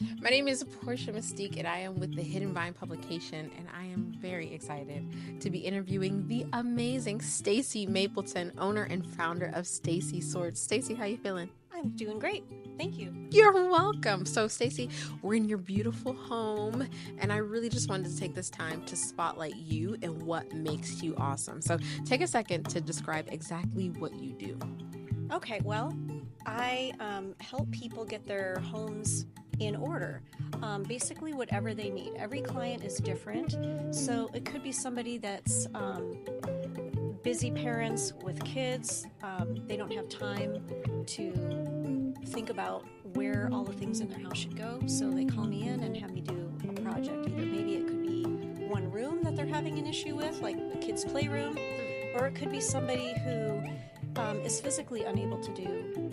My name is Portia Mystique, and I am with the Hidden Vine publication, and I am very excited to be interviewing the amazing Stacy Mapleton, owner and founder of Stacy Sorts. Stacy, how you feeling? I'm doing great. Thank you. You're welcome. So, Stacy, we're in your beautiful home, and I really just wanted to take this time to spotlight you and what makes you awesome. So, take a second to describe exactly what you do. Okay, well, I help people get their homes in order. Basically, whatever they need. Every client is different, so it could be somebody that's busy parents with kids. They don't have time to think about where all the things in their house should go, so they call me in and have me do a project. Either maybe it could be one room that they're having an issue with, like the kids' playroom, or it could be somebody who is physically unable to do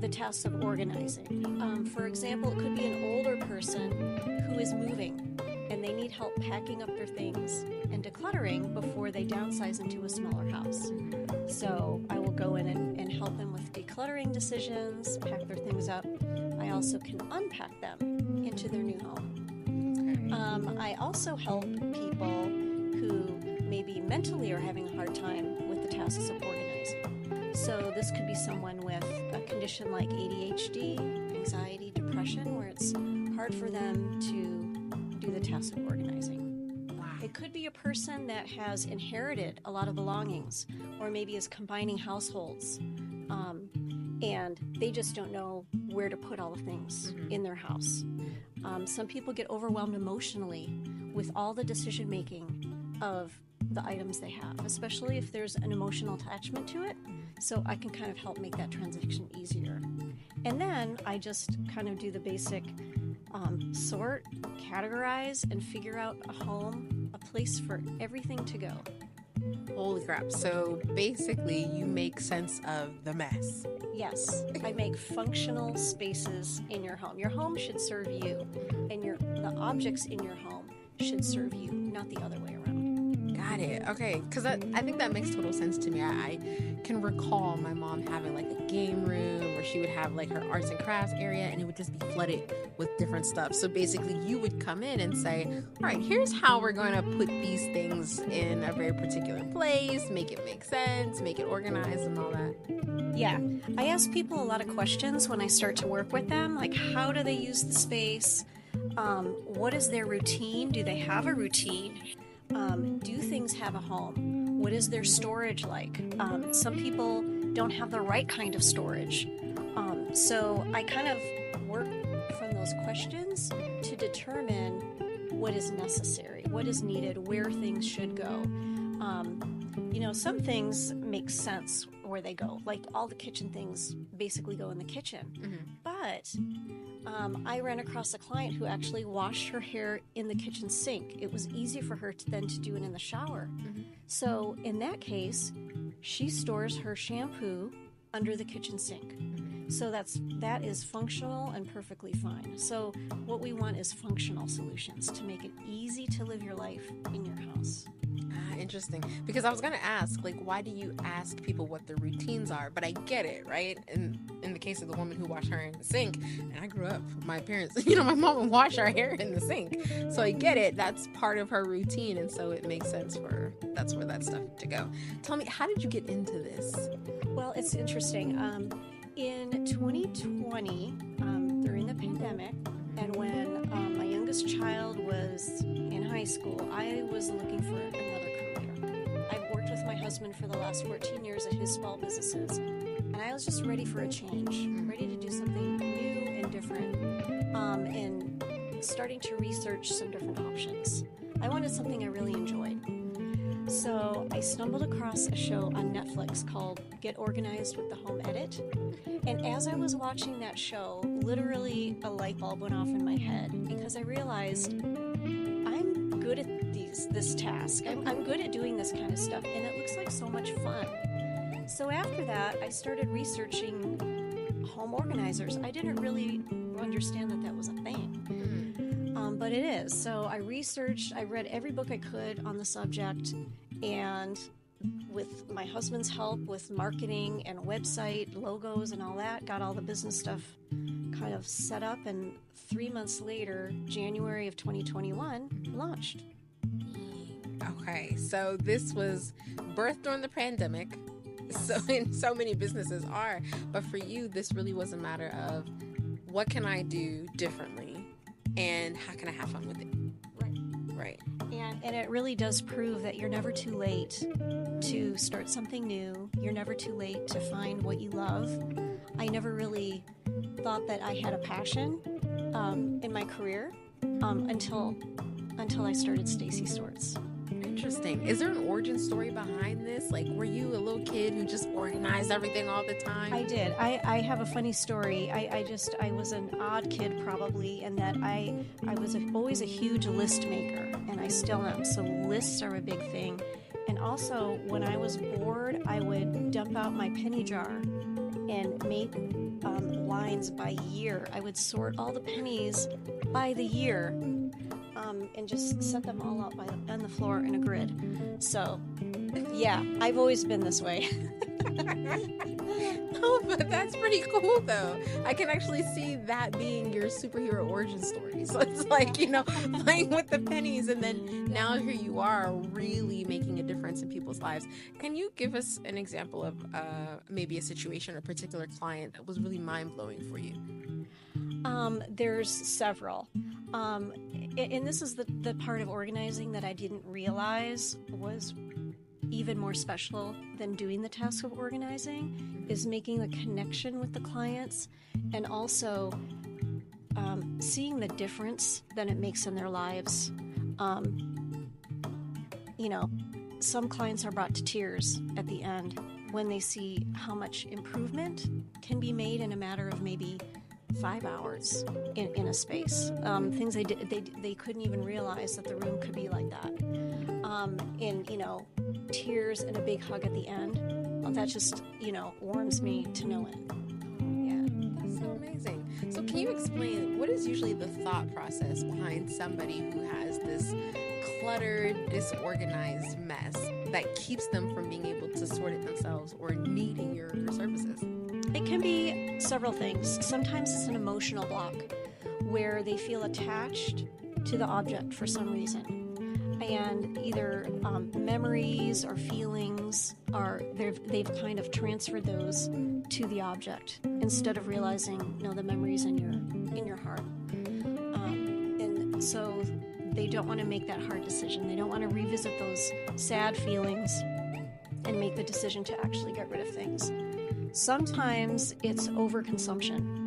the tasks of organizing. For example, it could be an older person who is moving and they need help packing up their things and decluttering before they downsize into a smaller house. So I will go in and help them with decluttering decisions, pack their things up. I also can unpack them into their new home. I also help people who maybe mentally are having a hard time with the tasks of organizing. So this could be someone with a condition like ADHD, anxiety, depression, where it's hard for them to do the task of organizing. Wow. It could be a person that has inherited a lot of belongings, or maybe is combining households, and they just don't know where to put all the things in their house. Some people get overwhelmed emotionally with all the decision making of the items they have, especially if there's an emotional attachment to it. So I can kind of help make that transition easier. And then I just kind of do the basic sort, categorize, and figure out a home, a place for everything to go. Holy crap. So basically, you make sense of the mess. Yes, I make functional spaces in your home. Your home should serve you, and the objects in your home should serve you, not the other way around. Got it. Okay. Because I think that makes total sense to me. I can recall my mom having like a game room where she would have like her arts and crafts area, and it would just be flooded with different stuff. So basically, you would come in and say, all right, here's how we're going to put these things in a very particular place, make it make sense, make it organized and all that. Yeah. I ask people a lot of questions when I start to work with them, like how do they use the space? What is their routine? Do they have a routine? Do things have a home? What is their storage like? Some people don't have the right kind of storage. So I kind of work from those questions to determine what is necessary, what is needed, where things should go. Some things make sense where they go. Like all the kitchen things basically go in the kitchen. Mm-hmm. But I ran across a client who actually washed her hair in the kitchen sink. It was easy for her to do it in the shower. Mm-hmm. So in that case, she stores her shampoo under the kitchen sink. So that is functional and perfectly fine. So what we want is functional solutions to make it easy to live your life in your house. Interesting. Because I was going to ask, like, why do you ask people what their routines are? But I get it, right? In the case of the woman who washed her hair in the sink, and I grew up, my parents, my mom would wash our hair in the sink. So I get it. That's part of her routine. And so it makes sense that's where that stuff to go. Tell me, how did you get into this? Well, it's interesting. In 2020, during the pandemic, and when my youngest child was in high school, I was looking for another career. I've worked with my husband for the last 14 years at his small businesses, and I was just ready for a change, ready to do something new and different, and starting to research some different options. I wanted something I really enjoyed. So I stumbled across a show on Netflix called Get Organized with the Home Edit. And as I was watching that show, literally a light bulb went off in my head because I realized I'm good at this task. I'm good at doing this kind of stuff, and it looks like so much fun. So after that, I started researching home organizers. I didn't really understand that was a thing. But it is. So I read every book I could on the subject, and with my husband's help with marketing and website, logos and all that, got all the business stuff kind of set up, and 3 months later, January of 2021, launched. Okay, so this was birthed during the pandemic. So, and so many businesses are, but for you, this really was a matter of what can I do differently and how can I have fun with it? Right. And it really does prove that you're never too late to start something new. You're never too late to find what you love. I never really thought that I had a passion in my career until I started Stacy Sorts. Interesting. Is there an origin story behind this? Like, were you a little kid who just organized everything all the time? I did. I have a funny story. I was an odd kid probably, in that I was always a huge list maker, and I still am. So lists are a big thing. And also, when I was bored, I would dump out my penny jar and make lines by year. I would sort all the pennies by the year. And just set them all out on the floor in a grid. So, yeah, I've always been this way. No, but that's pretty cool, though. I can actually see that being your superhero origin story. So it's like, playing with the pennies, and then now here you are really making a difference in people's lives. Can you give us an example of maybe a situation or a particular client that was really mind-blowing for you? There's several. And this is the part of organizing that I didn't realize was even more special than doing the task of organizing, is making the connection with the clients, and also seeing the difference that it makes in their lives. Some clients are brought to tears at the end when they see how much improvement can be made in a matter of maybe 5 hours in a space. Things they couldn't even realize that the room could be like that. Tears and a big hug at the end. That just, warms me to know it. Yeah, that's so amazing. So can you explain, what is usually the thought process behind somebody who has this cluttered, disorganized mess that keeps them from being able to sort it themselves or needing your services? It can be several things. Sometimes it's an emotional block where they feel attached to the object for some reason. And either memories or feelings they've kind of transferred those to the object instead of realizing, no, the memories in your heart. And so they don't want to make that hard decision. They don't want to revisit those sad feelings and make the decision to actually get rid of things. Sometimes it's overconsumption.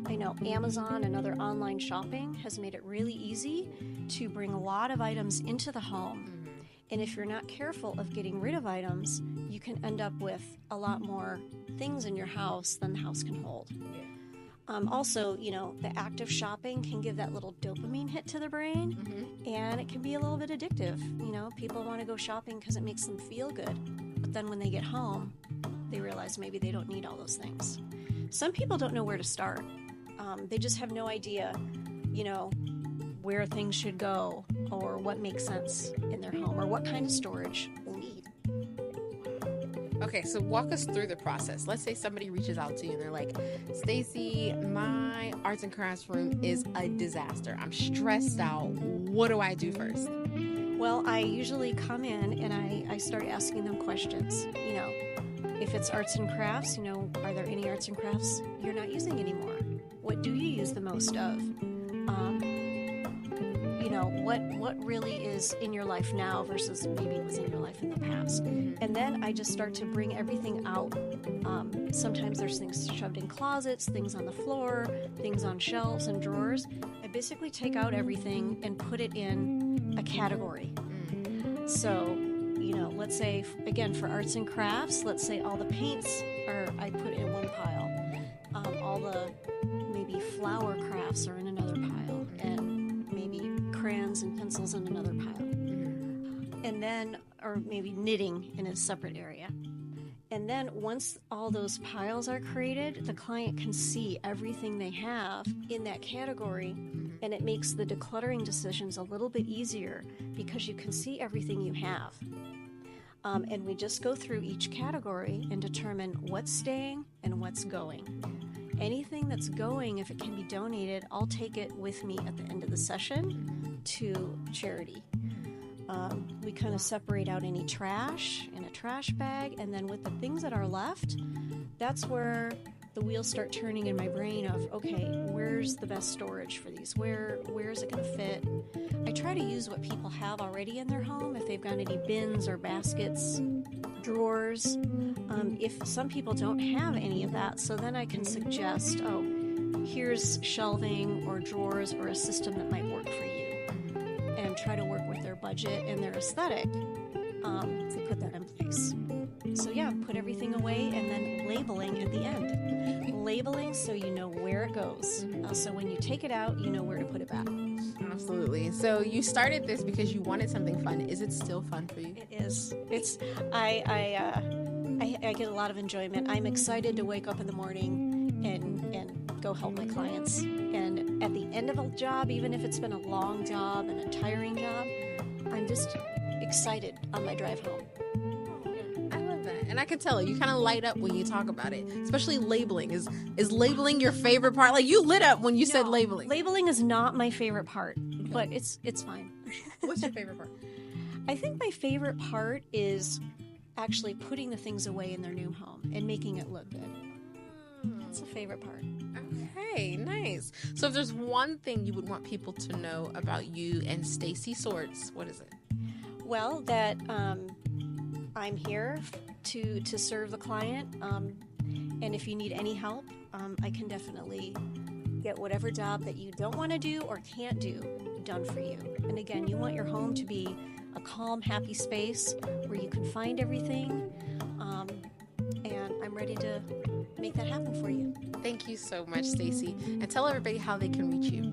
I know Amazon and other online shopping has made it really easy to bring a lot of items into the home. And if you're not careful of getting rid of items, you can end up with a lot more things in your house than the house can hold. Also, the act of shopping can give that little dopamine hit to the brain, and it can be a little bit addictive. People want to go shopping because it makes them feel good. But then when they get home, they realize maybe they don't need all those things. Some people don't know where to start. They just have no idea, where things should go or what makes sense in their home or what kind of storage they need. Okay, so walk us through the process. Let's say somebody reaches out to you and they're like, Stacy, my arts and crafts room is a disaster. I'm stressed out. What do I do first? Well, I usually come in and I start asking them questions. If it's arts and crafts, are there any arts and crafts you're not using anymore? What do you use the most of? What really is in your life now versus maybe it was in your life in the past. And then I just start to bring everything out. Sometimes there's things shoved in closets, things on the floor, things on shelves and drawers. I basically take out everything and put it in a category. So, let's say, again, for arts and crafts, let's say all the paints I put in one pile. All the maybe flower crafts are in another pile, and maybe crayons and pencils in another pile. And then, or maybe knitting in a separate area. And then once all those piles are created, the client can see everything they have in that category, and it makes the decluttering decisions a little bit easier because you can see everything you have. And we just go through each category and determine what's staying and what's going. Anything that's going, if it can be donated, I'll take it with me at the end of the session to charity. We kind of separate out any trash in a trash bag, and then with the things that are left, that's where the wheels start turning in my brain of, okay, where's the best storage for these? Where is it going to fit? I try to use what people have already in their home, if they've got any bins or baskets, drawers. If some people don't have any of that, so then I can suggest, oh, here's shelving or drawers or a system that might work for you, and try to work with their budget and their aesthetic to put that in place. So yeah, put everything away, and then labeling at the end. Labeling so you know where it goes. So when you take it out, you know where to put it back. Absolutely. So you started this because you wanted something fun. Is it still fun for you? It is. I get a lot of enjoyment. I'm excited to wake up in the morning and go help my clients. And at the end of a job, even if it's been a long job and a tiring job, I'm just excited on my drive home. And I can tell it. You kind of light up when you talk about it, especially labeling. Is labeling your favorite part? Like, you lit up when you said labeling. Labeling is not my favorite part, but it's fine. What's your favorite part? I think my favorite part is actually putting the things away in their new home and making it look good. That's the favorite part. Okay, nice. So if there's one thing you would want people to know about you and Stacy Sorts, what is it? Well, that I'm here to serve the client, and if you need any help, I can definitely get whatever job that you don't want to do or can't do done for you. And again, you want your home to be a calm, happy space where you can find everything, and I'm ready to make that happen for you. Thank you so much, Stacy. And tell everybody how they can reach you.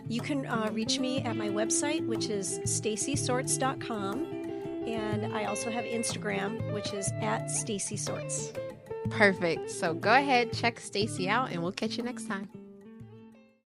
You can reach me at my website, which is stacysorts.com. And I also have Instagram, which is at Stacy Sorts. Perfect. So go ahead, check Stacy out, and we'll catch you next time.